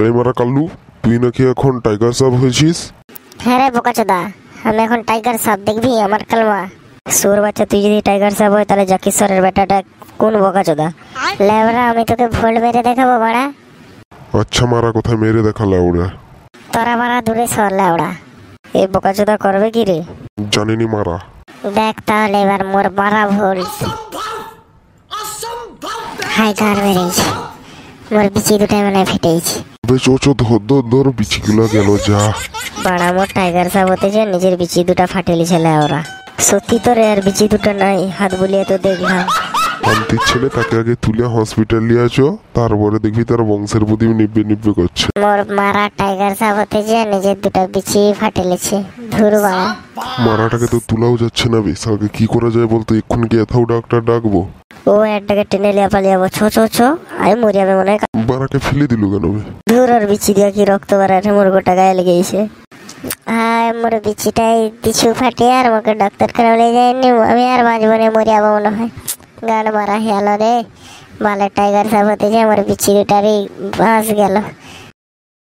এই মারা কাল্লু, তুই নাকি এখন টাইগার সাপ হয়েছিস? হ্যাঁ রে বোকাচোদা, আমি এখন টাইগার সাপ, দেখবি আমার কালমা। সুর বাচ্চা, তুই যদি টাইগার সাপ হয় তাহলে জাকিশ্বরের বেটাটা কোন বোকাচোদা? লেবরা, আমি তোকে ভোল্ট মেরে দেখাবো বাড়া। আচ্ছা মারা, কোথায় মেরে দেখালা ওরা? তোরা বাড়া দূরে সর লেবরা। এই বোকাচোদা করবে কি রে? জানিনি মারা। দেখ তাহলে এবার মোর মারা ভোল্ট। হাই গার মেরেছে, মোর বিচি দুটাই মানে ফেটেছে। বেশ ওচো, ধর বিচিগুলো গেল যা। বাড়া, মোর টাইগার সাপ হতে যে নিজের বিচি দুটা ফাটেলিছে লেবরা। সত্যি তো রে, আর বিচি দুটো নাই, হাত বুলিয়ে তো দেখলাম। শান্তির ছেলে, তাকে আগে তুলে হসপিটাল নিয়ে আসো, তারপরে দেখবি তার বংশের প্রতি নিব্বে নিব্বে করছে। মোর মারা টাইগার সাপ হতে যে নিজের দুটা বিচি ফাটেলেছে। ধুর বাড়া, মারাটাকে তো তুলাও যাচ্ছে না বেশ, আগে কি করা যায় বলতো? এক্ষুনি কি এথাও ডাক্তার ডাকবো? ও একটাকে টেনে লিয়া পালিয়াবো। ছ ছ ছ, আমি মরি যাবে মনে হয়। মারাকে ফেলে দিল কেন বে? ধুর, ওর বিচি দিয়া কি রক্ত বাড়াছে, মোর গোটা গায়ে লেগেছে। আর মোর বিচিটাই পিছু ফাটে আর মোকে ডাক্তার খানা বলে যায়নি, আমি আর বাঁচবো না, মরে যাবো মনে হয়। গান মারা হেলো রে, বালের টাইগার সাপ হতে যে আমার বিচি দুটারই বাঁচ গেল।